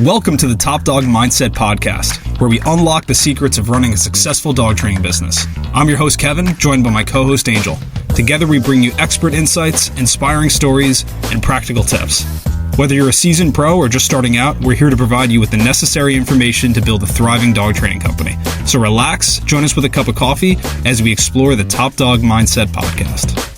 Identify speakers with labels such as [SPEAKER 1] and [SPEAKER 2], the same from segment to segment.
[SPEAKER 1] Welcome to the Top Dog Mindset Podcast, where we unlock the secrets of running a successful dog training business. I'm your host, Kevin, joined by my co-host, Angel. Together, we bring you expert insights, inspiring stories, and practical tips. Whether you're a seasoned pro or just starting out, we're here to provide you with the necessary information to build a thriving dog training company. So relax, join us with a cup of coffee as we explore the Top Dog Mindset Podcast.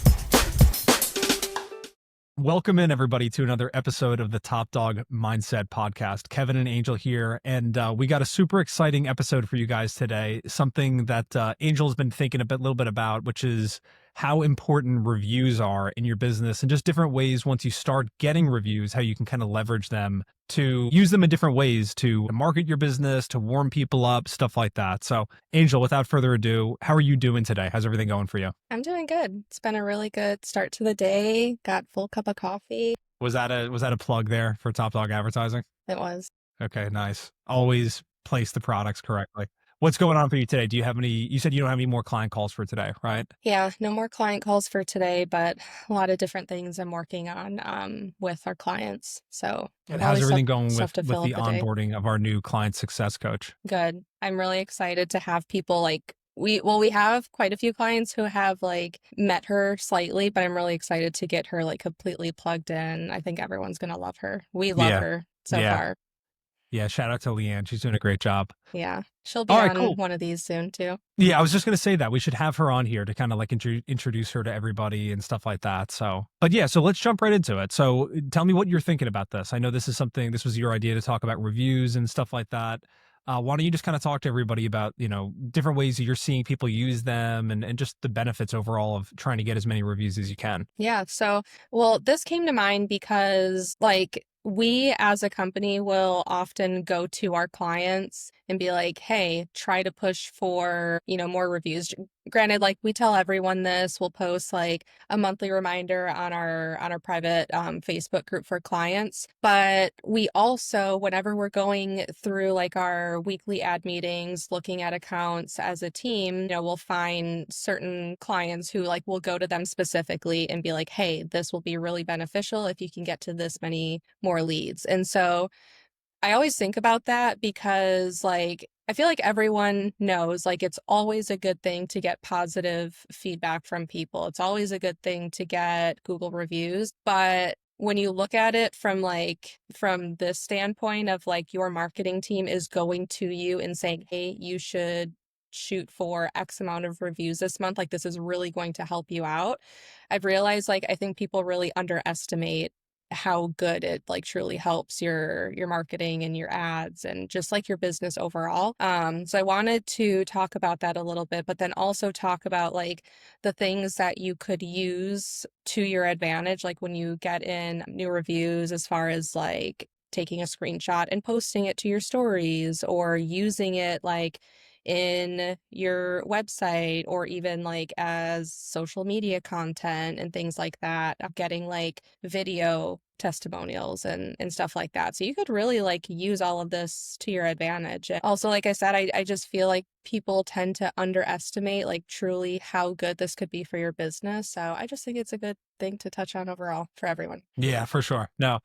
[SPEAKER 2] Welcome in, everybody, to another episode of the Top Dog Mindset Podcast. Kevin and Angel here, and we got a super exciting episode for you guys today. Something that Angel's been thinking a little bit about, which is how important reviews are in your business, and just different ways once you start getting reviews, how you can kind of leverage them to use them in different ways to market your business, to warm people up, stuff like that. So, Angel, without further ado, how are you doing today? How's everything going for you?
[SPEAKER 3] I'm doing good. It's been a really good start to the day. Got full cup of coffee.
[SPEAKER 2] Was that a plug there for Top Dog Advertising?
[SPEAKER 3] It was.
[SPEAKER 2] Okay, nice. Always place the products correctly. What's going on for you today? Do you have you said you don't have any more client calls for today, right?
[SPEAKER 3] Yeah, no more client calls for today, but a lot of different things I'm working on with our clients. So
[SPEAKER 2] And how's everything going with the
[SPEAKER 3] the day.
[SPEAKER 2] onboarding of our new client success coach?
[SPEAKER 3] Good. I'm really excited to have people we have quite a few clients who have met her slightly, but I'm really excited to get her completely plugged in. I think everyone's gonna love her. We love her so far.
[SPEAKER 2] Yeah, shout out to Leanne. She's doing a great job.
[SPEAKER 3] Yeah. She'll be on one of these soon too.
[SPEAKER 2] Yeah, I was just going to say that we should have her on here to kind of introduce her to everybody and stuff like that. So let's jump right into it. So tell me what you're thinking about this. I know this was your idea to talk about reviews and stuff like that. Why don't you just kind of talk to everybody about, different ways that you're seeing people use them and just the benefits overall of trying to get as many reviews as you can.
[SPEAKER 3] Yeah. So, this came to mind because we as a company will often go to our clients and be like, hey, try to push for, more reviews. Granted, we tell everyone this, we'll post a monthly reminder on our private Facebook group for clients. But we also, whenever we're going through our weekly ad meetings, looking at accounts as a team, we'll find certain clients who will go to them specifically and be like, hey, this will be really beneficial if you can get to this many more leads. And so I always think about that because I feel like everyone knows it's always a good thing to get positive feedback from people. It's always a good thing to get Google reviews. But when you look at it from from this standpoint of your marketing team is going to you and saying, hey, you should shoot for X amount of reviews this month, this is really going to help you out. I've realized I think people really underestimate how good it truly helps your marketing and your ads and just your business overall. So I wanted to talk about that a little bit, but then also talk about the things that you could use to your advantage, when you get in new reviews, as far as taking a screenshot and posting it to your stories, or using it in your website, or even as social media content and things like that, getting video testimonials and stuff like that. So you could really use all of this to your advantage. Also, like I said, I just feel people tend to underestimate truly how good this could be for your business. So I just think it's a good thing to touch on overall for everyone.
[SPEAKER 2] Yeah, for sure. No,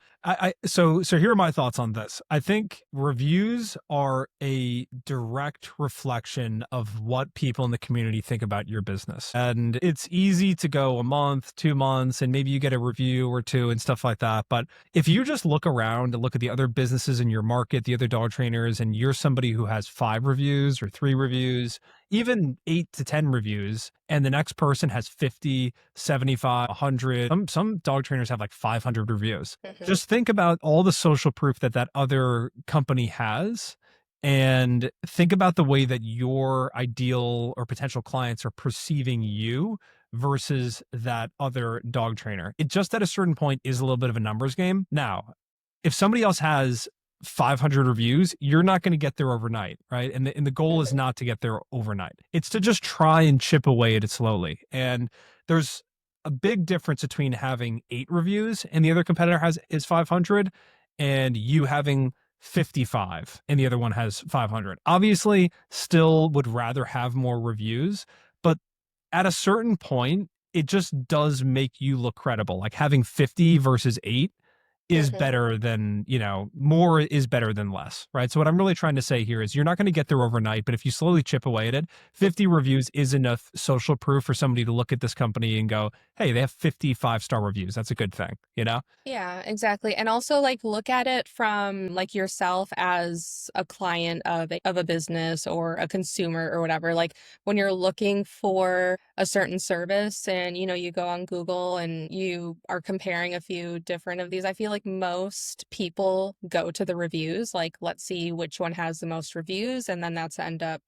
[SPEAKER 2] so here are my thoughts on this. I think reviews are a direct reflection of what people in the community think about your business. And it's easy to go a month, 2 months, and maybe you get a review or two and stuff like that. But if you just look around and look at the other businesses in your market, the other dog trainers, and you're somebody who has 5 reviews or 3 reviews, even 8 to 10 reviews, and the next person has 50, 75, 100. Some dog trainers have 500 reviews.
[SPEAKER 3] Mm-hmm.
[SPEAKER 2] Just think about all the social proof that other company has, and think about the way that your ideal or potential clients are perceiving you versus that other dog trainer. It just at a certain point is a little bit of a numbers game. Now, if somebody else has 500 reviews, you're not going to get there overnight, right? And the goal is not to get there overnight. It's to just try and chip away at it slowly. And there's a big difference between having 8 reviews and the other competitor is 500, and you having 55 and the other one has 500. Obviously, still would rather have more reviews, but at a certain point, it just does make you look credible. Having 50 versus 8 is
[SPEAKER 3] Mhm.
[SPEAKER 2] better than, more is better than less, right? So what I'm really trying to say here is you're not going to get there overnight, but if you slowly chip away at it, 50 reviews is enough social proof for somebody to look at this company and go, hey, they have 55-star reviews. That's a good thing, you know?
[SPEAKER 3] Yeah, exactly. And also like look at it from like yourself as a client of a business or a consumer or whatever. Like when you're looking for a certain service and you go on Google and you are comparing a few different of these, I feel like most people go to the reviews, like let's see which one has the most reviews and then that's the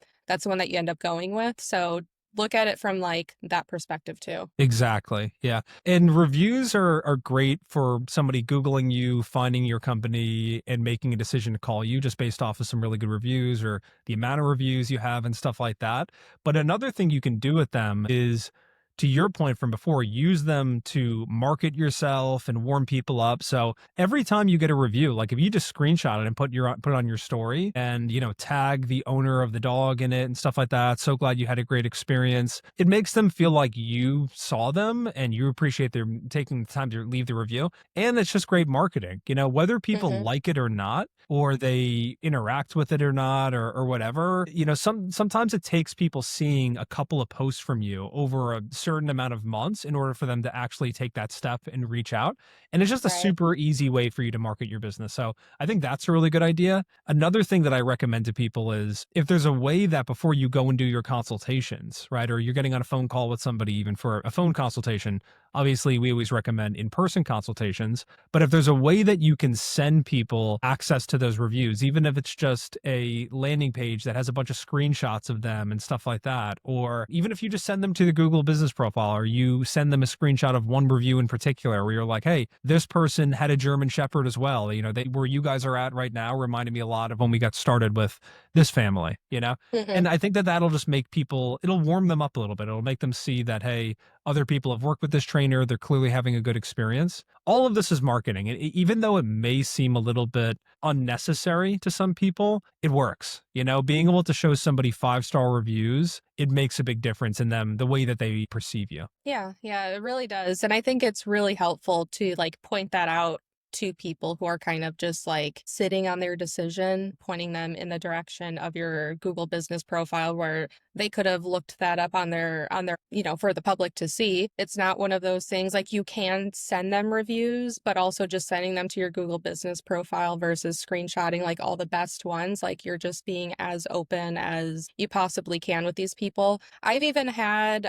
[SPEAKER 3] one that you end up going with. So look at it from like that perspective too.
[SPEAKER 2] Exactly. Yeah. And reviews are great for somebody Googling you, finding your company, and making a decision to call you just based off of some really good reviews or the amount of reviews you have and stuff like that. But another thing you can do with them is, to your point from before, use them to market yourself and warm people up. So every time you get a review, like if you just screenshot it and put it on your story and tag the owner of the dog in it and stuff like that, so glad you had a great experience, it makes them feel like you saw them and you appreciate their taking the time to leave the review. And it's just great marketing, whether people
[SPEAKER 3] Hmm.
[SPEAKER 2] like it or not, or they interact with it or not, or whatever. Sometimes it takes people seeing a couple of posts from you over a certain amount of months in order for them to actually take that step and reach out. And it's just a
[SPEAKER 3] Right.
[SPEAKER 2] super easy way for you to market your business. So I think that's a really good idea. Another thing that I recommend to people is, if there's a way that before you go and do your consultations, right, or you're getting on a phone call with somebody, even for a phone consultation, obviously we always recommend in-person consultations, but if there's a way that you can send people access to those reviews, even if it's just a landing page that has a bunch of screenshots of them and stuff like that, or even if you just send them to the Google business profile, or you send them a screenshot of one review in particular where you're like, hey, this person had a German Shepherd as well. Where you guys are at right now reminded me a lot of when we got started with this family.
[SPEAKER 3] Hmm.
[SPEAKER 2] And I think that that'll just make people, it'll warm them up a little bit. It'll make them see that, hey, other people have worked with this trainer. They're clearly having a good experience. All of this is marketing. And even though it may seem a little bit unnecessary to some people, it works. Being able to show somebody 5-star reviews, it makes a big difference in them, the way that they perceive you.
[SPEAKER 3] Yeah, yeah, it really does. And I think it's really helpful to like point that out to people who are kind of just like sitting on their decision, pointing them in the direction of your Google business profile where they could have looked that up on their, for the public to see. It's not one of those things like you can send them reviews, but also just sending them to your Google business profile versus screenshotting like all the best ones. Like you're just being as open as you possibly can with these people. I've even had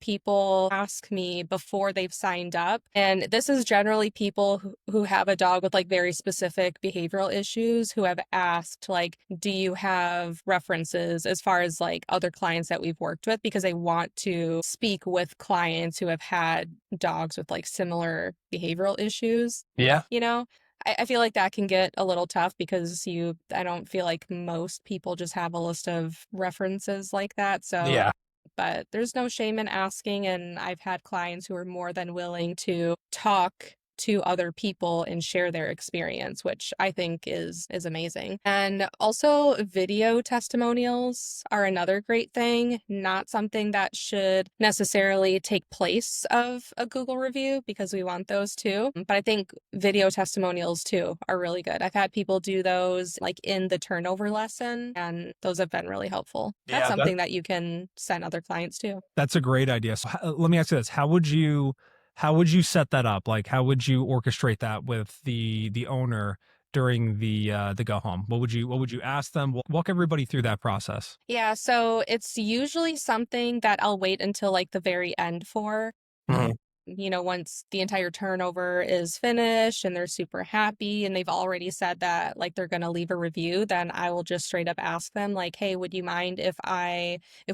[SPEAKER 3] people ask me before they've signed up, and this is generally people who have a dog with like very specific behavioral issues who have asked like, do you have references as far as like other clients that we've worked with, because they want to speak with clients who have had dogs with like similar behavioral issues.
[SPEAKER 2] Yeah.
[SPEAKER 3] You know, I feel like that can get a little tough because I don't feel like most people just have a list of references like that. So,
[SPEAKER 2] Yeah.
[SPEAKER 3] but there's no shame in asking. And I've had clients who are more than willing to talk to other people and share their experience, which I think is amazing. And also video testimonials are another great thing, not something that should necessarily take place of a Google review because we want those too. But I think video testimonials too are really good. I've had people do those like in the turnover lesson, and those have been really helpful. That's
[SPEAKER 2] Yeah.
[SPEAKER 3] something that you can send other clients too.
[SPEAKER 2] That's a great idea. So let me ask you this: how would you set that up? Like, how would you orchestrate that with the owner during the go home? What would you ask them? Walk everybody through that process.
[SPEAKER 3] Yeah, so it's usually something that I'll wait until like the very end for.
[SPEAKER 2] Mhm.
[SPEAKER 3] Once the entire turnover is finished and they're super happy and they've already said that like they're going to leave a review, then I will just straight up ask them like, "Hey, would you mind if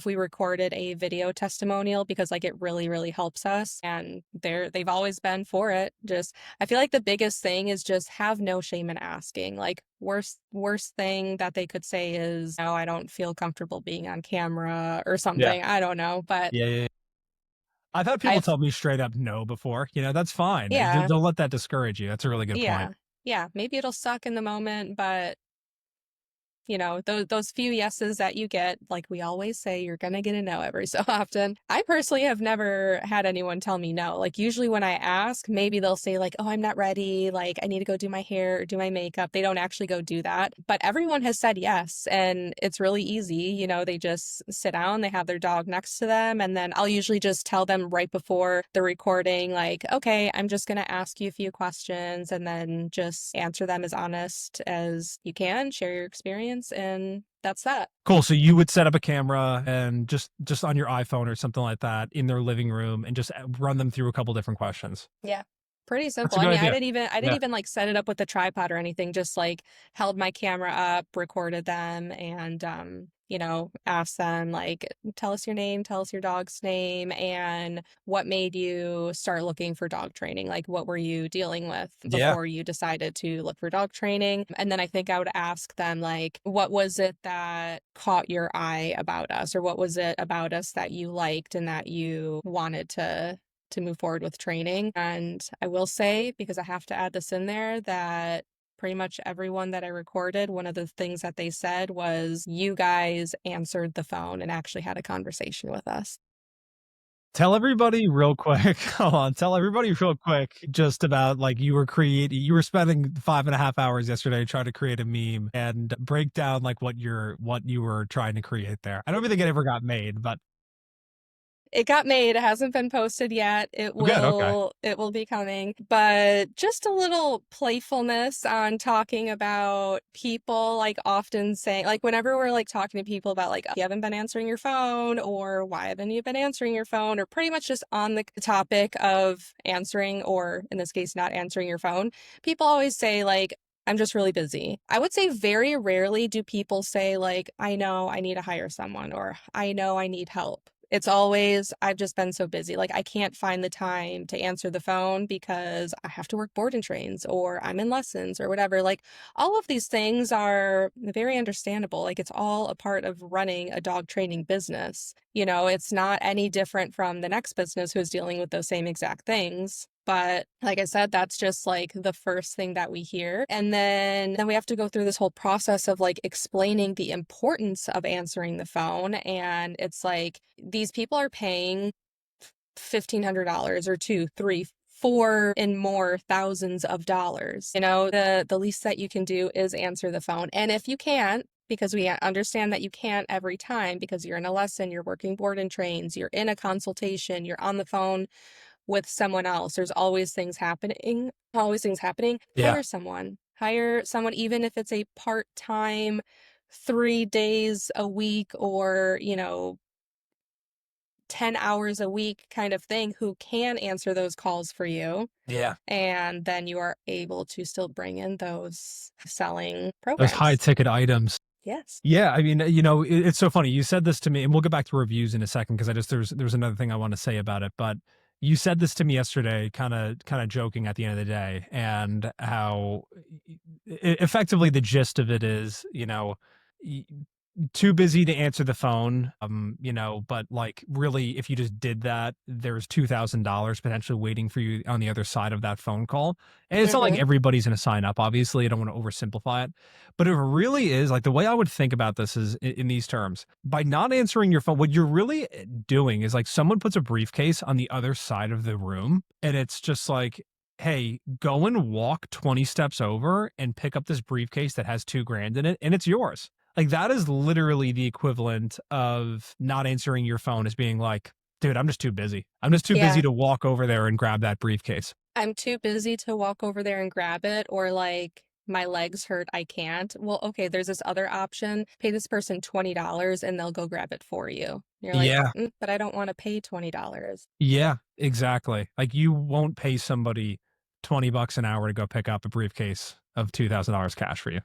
[SPEAKER 3] we recorded a video testimonial, because like it really really helps us." And they've always been for it. Just I feel like the biggest thing is just have no shame in asking. Like worst thing that they could say is, "No, I don't feel comfortable being on camera," or
[SPEAKER 2] Yeah.
[SPEAKER 3] something. I don't know, but
[SPEAKER 2] Yeah. Yeah. I've had people
[SPEAKER 3] I've
[SPEAKER 2] tell me straight up no before. That's fine.
[SPEAKER 3] yeah.
[SPEAKER 2] Don't let that discourage you. That's a really good point.
[SPEAKER 3] Yeah. Yeah. Maybe it'll suck in the moment, but those few yeses that you get, like we always say, you're going to get a no every so often. I personally have never had anyone tell me no. Like usually when I ask, maybe they'll say like, oh, I'm not ready. Like I need to go do my hair or do my makeup. They don't actually go do that. But everyone has said yes. And it's really easy. They just sit down, they have their dog next to them. And then I'll usually just tell them right before the recording, like, okay, I'm just going to ask you a few questions and then just answer them as honest as you can, share your experience, and that's that.
[SPEAKER 2] Cool. So you would set up a camera and just on your iPhone or something like that in their living room and just run them through a couple different questions.
[SPEAKER 3] Yeah. Pretty
[SPEAKER 2] That's
[SPEAKER 3] simple.
[SPEAKER 2] a
[SPEAKER 3] I
[SPEAKER 2] good
[SPEAKER 3] mean,
[SPEAKER 2] idea.
[SPEAKER 3] I didn't even like set it up with a tripod or anything, just like held my camera up, recorded them, and asked them like, tell us your name, tell us your dog's name, and what made you start looking for dog training? Like what were you dealing with
[SPEAKER 2] Yeah.
[SPEAKER 3] before you decided to look for dog training? And then I think I would ask them like, what was it that caught your eye about us, or what was it about us that you liked and that you wanted to move forward with training. And I will say, because I have to add this in there, that pretty much everyone that I recorded, one of the things that they said was, you guys answered the phone and actually had a conversation with us.
[SPEAKER 2] Tell everybody real quick. Hold on. Tell everybody real quick just about like you were spending 5.5 hours yesterday trying to create a meme, and break down like what you were trying to create there. I don't even think it ever got made, but
[SPEAKER 3] It got made. It hasn't been posted yet.
[SPEAKER 2] good. Okay.
[SPEAKER 3] It will be coming. But just a little playfulness on talking about people, like often saying, like whenever we're like talking to people about like, you haven't been answering your phone, or why haven't you been answering your phone, or pretty much just on the topic of answering, or in this case, not answering your phone, people always say like, I'm just really busy. I would say very rarely do people say like, I know I need to hire someone, or I know I need help. It's always, I've just been so busy. Like, I can't find the time to answer the phone because I have to work board and trains, or I'm in lessons, or whatever. Like, all of these things are very understandable. Like, it's all a part of running a dog training business. It's not any different from the next business who's dealing with those same exact things. But like I said, that's just like the first thing that we hear. And then we have to go through this whole process of like explaining the importance of answering the phone. And it's like, these people are paying $1,500 or two, three, four and more thousands of dollars. The least that you can do is answer the phone. And if you can't, because we understand that you can't every time, because you're in a lesson, you're working board and trains, you're in a consultation, you're on the phone with someone else. There's always things happening.
[SPEAKER 2] Yeah.
[SPEAKER 3] Hire someone, even if it's a part-time 3 days a week, or 10 hours a week kind of thing, who can answer those calls for you.
[SPEAKER 2] Yeah.
[SPEAKER 3] And then you are able to still bring in those selling
[SPEAKER 2] Those
[SPEAKER 3] programs.
[SPEAKER 2] high ticket items.
[SPEAKER 3] Yes.
[SPEAKER 2] Yeah, I mean, it's so funny. You said this to me, and we'll get back to reviews in a second, because there's another thing I want to say about it. But you said this to me yesterday, kind of joking at the end of the day, and how effectively the gist of it is, too busy to answer the phone, but like really, if you just did that, there's $2,000 potentially waiting for you on the other side of that phone call. And it's not like everybody's going to sign up. Obviously, I don't want to oversimplify it, but it really is like, the way I would think about this is in these terms: by not answering your phone, what you're really doing is like, someone puts a briefcase on the other side of the room, and it's just like, hey, go and walk 20 steps over and pick up this briefcase that has $2,000 in it, and it's yours. Like, that is literally the equivalent of not answering your phone, as being like, dude, I'm just too busy. I'm just too busy to walk over there and grab that briefcase.
[SPEAKER 3] I'm too busy to walk over there and grab it, or like, my legs hurt, I can't. Well, okay, there's this other option. Pay this person $20 and they'll go grab it for you. You're like,
[SPEAKER 2] Yeah.
[SPEAKER 3] But I don't want to pay $20.
[SPEAKER 2] Yeah, exactly. Like, you won't pay somebody $20 an hour to go pick up a briefcase of $2,000 cash for you.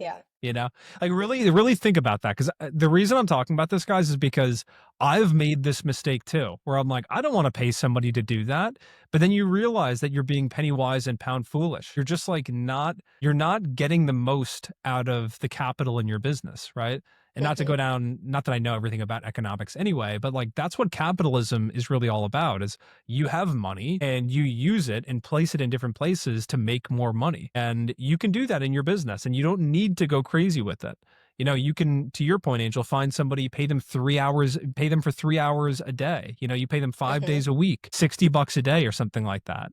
[SPEAKER 3] Yeah.
[SPEAKER 2] Like, really think about that. Because the reason I'm talking about this, guys, is because I've made this mistake too, where I'm like, I don't want to pay somebody to do that. But then you realize that you're being penny wise and pound foolish. You're just like, you're not getting the most out of the capital in your business, right? And not to go down, not that I know everything about economics anyway, but like, that's what capitalism is really all about: is you have money and you use it and place it in different places to make more money. And you can do that in your business, and you don't need to go crazy with it. You can, to your point, Angel, find somebody, pay them for 3 hours a day. You pay them 5 days a week, $60 a day or something like that,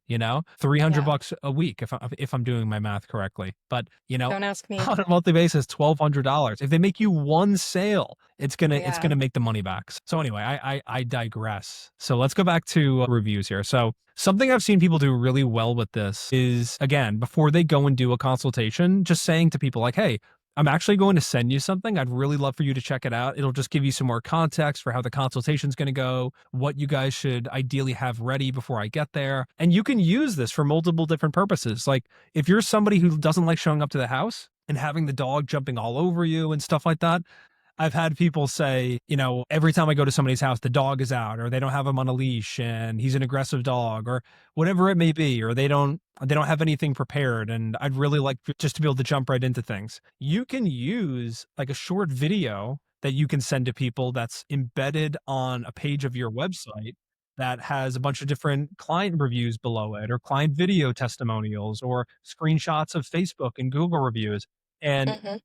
[SPEAKER 2] 300
[SPEAKER 3] Yeah.
[SPEAKER 2] bucks a week if I'm doing my math correctly. But,
[SPEAKER 3] Don't ask me.
[SPEAKER 2] on a monthly basis, $1,200. If they make you one sale, it's
[SPEAKER 3] Yeah.
[SPEAKER 2] gonna make the money back. So anyway, I digress. So let's go back to reviews here. So something I've seen people do really well with this is, again, before they go and do a consultation, just saying to people like, hey, I'm actually going to send you something. I'd really love for you to check it out. It'll just give you some more context for how the consultation is going to go, what you guys should ideally have ready before I get there. And you can use this for multiple different purposes. Like if you're somebody who doesn't like showing up to the house and having the dog jumping all over you and stuff like that, I've had people say, every time I go to somebody's house, the dog is out or they don't have him on a leash and he's an aggressive dog or whatever it may be, or they don't have anything prepared. And I'd really like just to be able to jump right into things. You can use like a short video that you can send to people that's embedded on a page of your website that has a bunch of different client reviews below it or client video testimonials or screenshots of Facebook and Google reviews. And
[SPEAKER 3] Hmm.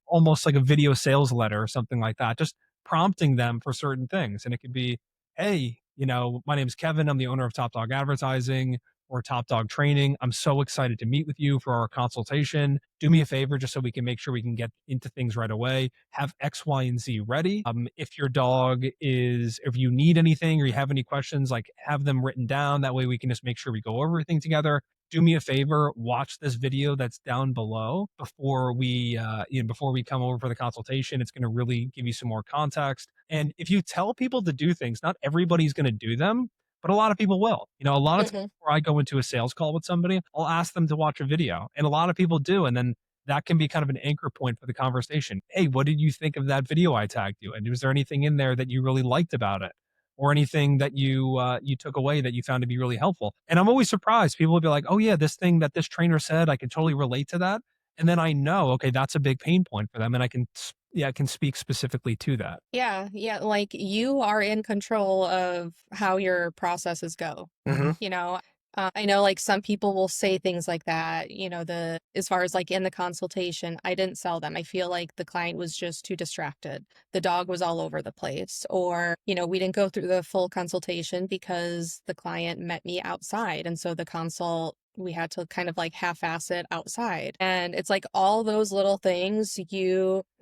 [SPEAKER 2] almost like a video sales letter or something like that, just prompting them for certain things. And it could be, hey, my name's Kevin. I'm the owner of Top Dog Advertising or Top Dog Training. I'm so excited to meet with you for our consultation. Do me a favor, just so we can make sure we can get into things right away. Have X, Y, and Z ready. If you need anything or you have any questions, like have them written down. That way we can just make sure we go over everything together. Do me a favor, watch this video that's down below before we come over for the consultation. It's going to really give you some more context. And if you tell people to do things, not everybody's going to do them, but a lot of people will. A lot of times
[SPEAKER 3] Hmm.
[SPEAKER 2] before I go into a sales call with somebody, I'll ask them to watch a video, and a lot of people do. And then that can be kind of an anchor point for the conversation. Hey, what did you think of that video I tagged you? And was there anything in there that you really liked about it? Or anything that you took away that you found to be really helpful? And I'm always surprised. People will be like, "Oh yeah, this thing that this trainer said, I can totally relate to that." And then I know, okay, that's a big pain point for them, and I can speak specifically to that.
[SPEAKER 3] Yeah. Yeah. Like you are in control of how your processes go.
[SPEAKER 2] Hmm.
[SPEAKER 3] You know, I know like some people will say things like that, as far as like in the consultation, I didn't sell them. I feel like the client was just too distracted. The dog was all over the place, or, we didn't go through the full consultation because the client met me outside. And so we had to kind of like half-ass it outside. And it's like all those little things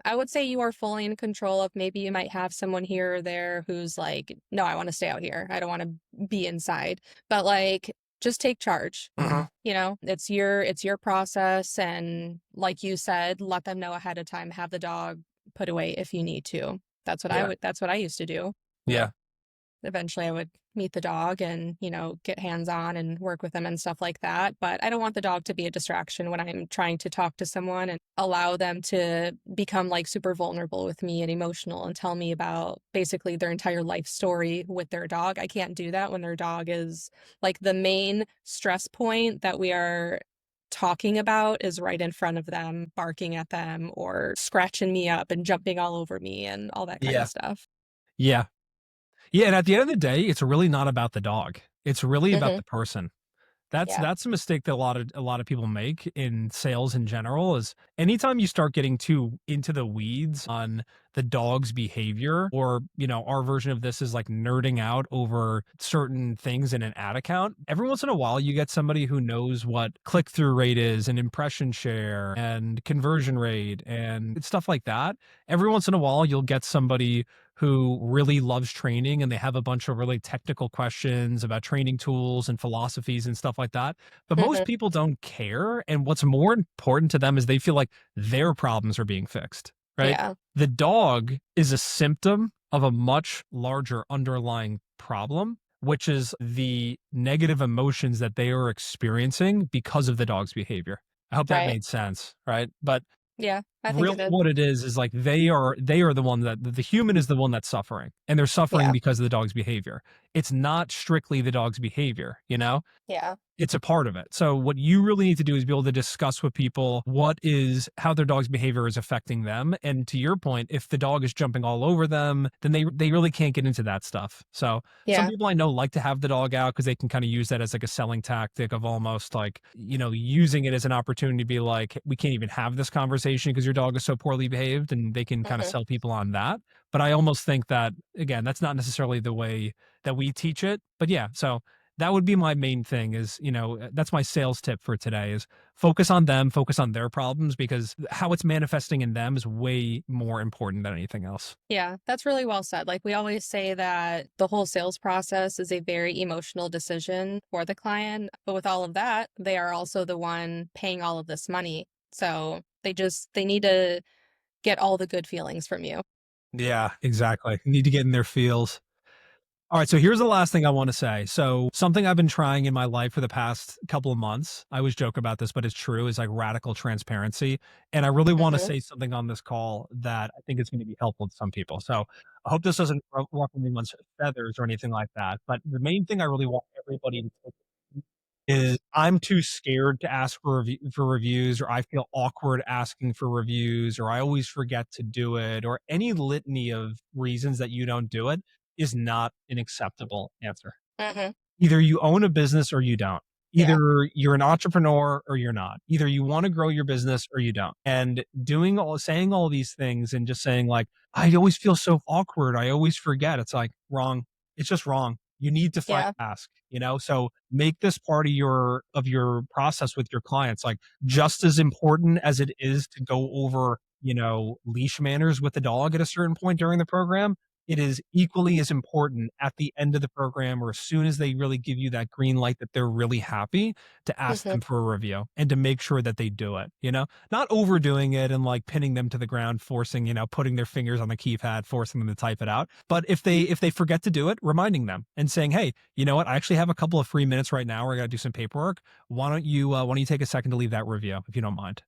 [SPEAKER 3] I would say you are fully in control of. Maybe you might have someone here or there who's like, no, I want to stay out here. I don't want to be inside. But like, just take charge.
[SPEAKER 2] Hmm.
[SPEAKER 3] It's your process. And like you said, let them know ahead of time, have the dog put away if you need to.
[SPEAKER 2] Yeah.
[SPEAKER 3] That's what I used to do.
[SPEAKER 2] Yeah.
[SPEAKER 3] Eventually I would meet the dog and, get hands on and work with them and stuff like that. But I don't want the dog to be a distraction when I'm trying to talk to someone and allow them to become like super vulnerable with me and emotional and tell me about basically their entire life story with their dog. I can't do that when their dog is like the main stress point that we are talking about is right in front of them, barking at them or scratching me up and jumping all over me and all that kind
[SPEAKER 2] Yeah.
[SPEAKER 3] of stuff.
[SPEAKER 2] Yeah. Yeah. And at the end of the day, it's really not about the dog. It's really about
[SPEAKER 3] Hmm.
[SPEAKER 2] the person.
[SPEAKER 3] Yeah.
[SPEAKER 2] That's a mistake that a lot of people make in sales in general is anytime you start getting too into the weeds on the dog's behavior, or our version of this is like nerding out over certain things in an ad account. Every once in a while you get somebody who knows what click-through rate is and impression share and conversion rate and stuff like that. Every once in a while you'll get somebody who really loves training and they have a bunch of really technical questions about training tools and philosophies and stuff like that. But most
[SPEAKER 3] Hmm.
[SPEAKER 2] people don't care. And what's more important to them is they feel like their problems are being fixed, right?
[SPEAKER 3] Yeah.
[SPEAKER 2] The dog is a symptom of a much larger underlying problem, which is the negative emotions that they are experiencing because of the dog's behavior. I hope that
[SPEAKER 3] Right.
[SPEAKER 2] made sense, right? But
[SPEAKER 3] Yeah, I think it
[SPEAKER 2] really
[SPEAKER 3] did.
[SPEAKER 2] what it is like they are the one that the human is the one that's suffering, and they're suffering
[SPEAKER 3] Yeah.
[SPEAKER 2] because of the dog's behavior. It's not strictly the dog's behavior,
[SPEAKER 3] Yeah.
[SPEAKER 2] it's a part of it. So what you really need to do is be able to discuss with people how their dog's behavior is affecting them. And to your point, if the dog is jumping all over them, then they really can't get into that stuff. So some
[SPEAKER 3] Yeah.
[SPEAKER 2] people I know like to have the dog out because they can kind of use that as like a selling tactic of almost like, using it as an opportunity to be like, we can't even have this conversation because you're your dog is so poorly behaved, and they can kind of
[SPEAKER 3] Mhm.
[SPEAKER 2] sell people on that. But I almost think that, again, that's not necessarily the way that we teach it. But yeah, so that would be my main thing is, that's my sales tip for today is focus on them, focus on their problems, because how it's manifesting in them is way more important than anything else.
[SPEAKER 3] Yeah, that's really well said. Like we always say that the whole sales process is a very emotional decision for the client, but with all of that, they are also the one paying all of this money. So they need to get all the good feelings from you.
[SPEAKER 2] Yeah, exactly. Need to get in their feels. All right, so here's the last thing I want to say. So, something I've been trying in my life for the past couple of months, I always joke about this, but it's true, is like radical transparency. And I really want to
[SPEAKER 3] Mhm.
[SPEAKER 2] say something on this call that I think is going to be helpful to some people. So, I hope this doesn't ruffle anyone's feathers or anything like that. But the main thing I really want everybody to take is I'm too scared to ask for reviews, or I feel awkward asking for reviews, or I always forget to do it, or any litany of reasons that you don't do it is not an acceptable answer.
[SPEAKER 3] Mhm.
[SPEAKER 2] Either you own a business or you don't.
[SPEAKER 3] Yeah.
[SPEAKER 2] Either you're an entrepreneur or you're not. Either you want to grow your business or you don't. And saying all these things and just saying like, I always feel so awkward. I always forget. It's like wrong. It's just wrong. You need to
[SPEAKER 3] Yeah.
[SPEAKER 2] ask, so make this part of your process with your clients, like just as important as it is to go over, leash manners with the dog at a certain point during the program. It is equally as important at the end of the program, or as soon as they really give you that green light that they're really happy, to ask
[SPEAKER 3] Mhm.
[SPEAKER 2] them for a review and to make sure that they do it, not overdoing it and like pinning them to the ground, forcing, putting their fingers on the keypad, forcing them to type it out. But if they forget to do it, reminding them and saying, hey, you know what? I actually have a couple of free minutes right now. We're going to do some paperwork. Why don't you take a second to leave that review if you don't mind,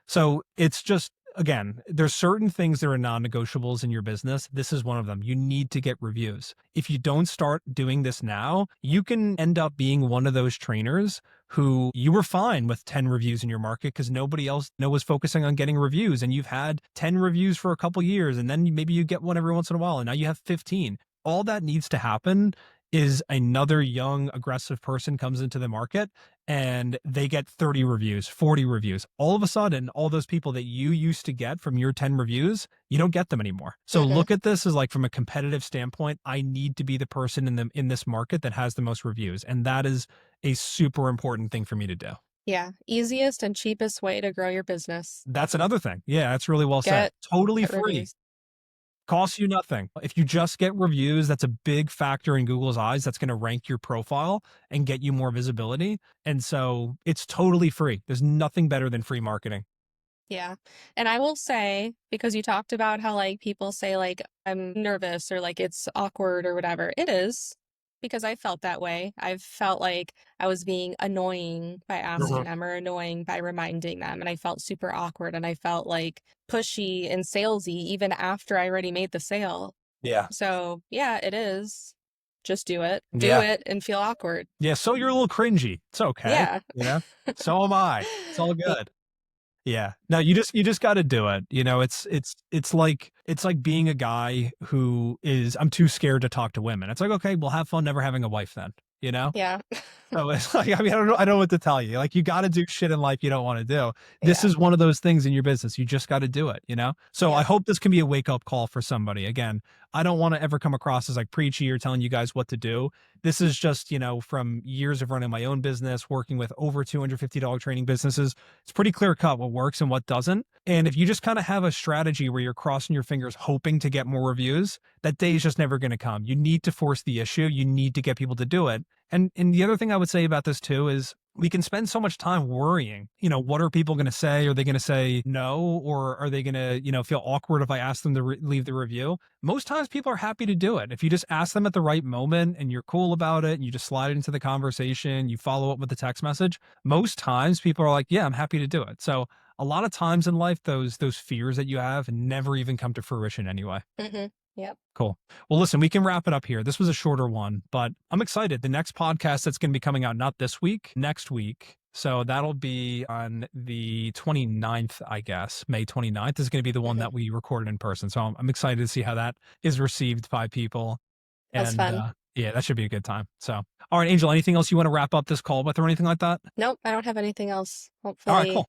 [SPEAKER 2] So it's just, again, there's certain things that are non-negotiables in your business. This is one of them. You need to get reviews. If you don't start doing this now, you can end up being one of those trainers who you were fine with 10 reviews in your market because nobody else was focusing on getting reviews, and you've had 10 reviews for a couple years, and then maybe you get one every once in a while, and now you have 15. All that needs to happen is another young aggressive person comes into the market and they get 30 reviews, 40 reviews. All of a sudden, all those people that you used to get from your 10 reviews, you don't get them anymore. So
[SPEAKER 3] Mhm.
[SPEAKER 2] look at this as like from a competitive standpoint, I need to be the person in this market that has the most reviews. And that is a super important thing for me to do.
[SPEAKER 3] Yeah. Easiest and cheapest way to grow your business.
[SPEAKER 2] That's another thing. Yeah, that's really well said.
[SPEAKER 3] Get
[SPEAKER 2] Totally
[SPEAKER 3] get
[SPEAKER 2] free.
[SPEAKER 3] reviews.
[SPEAKER 2] Costs you nothing. If you just get reviews, that's a big factor in Google's eyes. That's going to rank your profile and get you more visibility. And so it's totally free. There's nothing better than free marketing.
[SPEAKER 3] Yeah. And I will say, because you talked about how like people say like I'm nervous or like it's awkward or whatever. It is, because I felt that way. I've felt like I was being annoying by asking
[SPEAKER 2] Mhm.
[SPEAKER 3] them or annoying by reminding them. And I felt super awkward and I felt like pushy and salesy even after I already made the sale.
[SPEAKER 2] Yeah.
[SPEAKER 3] So yeah, it is. Just do it. Do
[SPEAKER 2] Yeah.
[SPEAKER 3] it and feel awkward.
[SPEAKER 2] Yeah. So you're a little cringy. It's okay.
[SPEAKER 3] Yeah.
[SPEAKER 2] So am I. It's all
[SPEAKER 3] Yeah.
[SPEAKER 2] good. Yeah. No, you just got to do it. It's like being a guy who is, I'm too scared to talk to women. It's like, okay, well, have fun never having a wife then, you know?
[SPEAKER 3] Yeah.
[SPEAKER 2] So it's like, I mean, I don't know what to tell you. Like, you got to do shit in life you don't want to do. This
[SPEAKER 3] Yeah.
[SPEAKER 2] is one of those things in your business. You just got to do it. So I
[SPEAKER 3] Yep.
[SPEAKER 2] hope this can be a wake up call for somebody. Again, I don't want to ever come across as like preachy or telling you guys what to do. This is just, from years of running my own business, working with over $250 training businesses. It's pretty clear cut what works and what doesn't. And if you just kind of have a strategy where you're crossing your fingers, hoping to get more reviews, that day is just never going to come. You need to force the issue. You need to get people to do it. And the other thing I would say about this too is we can spend so much time worrying, what are people going to say? Are they going to say no? Or are they going to, feel awkward if I ask them to leave the review? Most times people are happy to do it. If you just ask them at the right moment and you're cool about it and you just slide it into the conversation, you follow up with a text message, most times people are like, yeah, I'm happy to do it. So a lot of times in life, those fears that you have never even come to fruition anyway.
[SPEAKER 3] Yep.
[SPEAKER 2] Cool. Well, listen, we can wrap it up here. This was a shorter one, but I'm excited. The next podcast that's going to be coming out, not this week, next week. So that'll be on the 29th, I guess. May 29th is going to be the one
[SPEAKER 3] Mhm.
[SPEAKER 2] that we recorded in person. So I'm excited to see how that is received by people.
[SPEAKER 3] That's
[SPEAKER 2] And
[SPEAKER 3] fun.
[SPEAKER 2] yeah, that should be a good time. So, all right, Angel, anything else you want to wrap up this call with or anything like that?
[SPEAKER 3] Nope, I don't have anything else.
[SPEAKER 2] All right,
[SPEAKER 3] Hopefully
[SPEAKER 2] cool.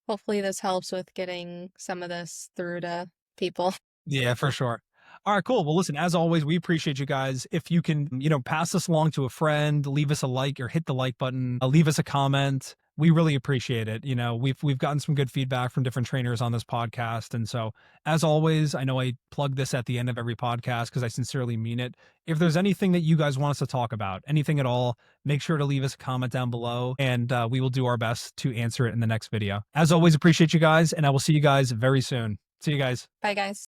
[SPEAKER 3] Hopefully this helps with getting some of this through to people.
[SPEAKER 2] Yeah, for sure. All right, cool. Well, listen, as always, we appreciate you guys. If you can, pass this along to a friend, leave us a like or hit the like button, leave us a comment. We really appreciate it. We've gotten some good feedback from different trainers on this podcast. And so, as always, I know I plug this at the end of every podcast because I sincerely mean it. If there's anything that you guys want us to talk about, anything at all, make sure to leave us a comment down below and we will do our best to answer it in the next video. As always, appreciate you guys, and I will see you guys very soon. See you guys.
[SPEAKER 3] Bye, guys.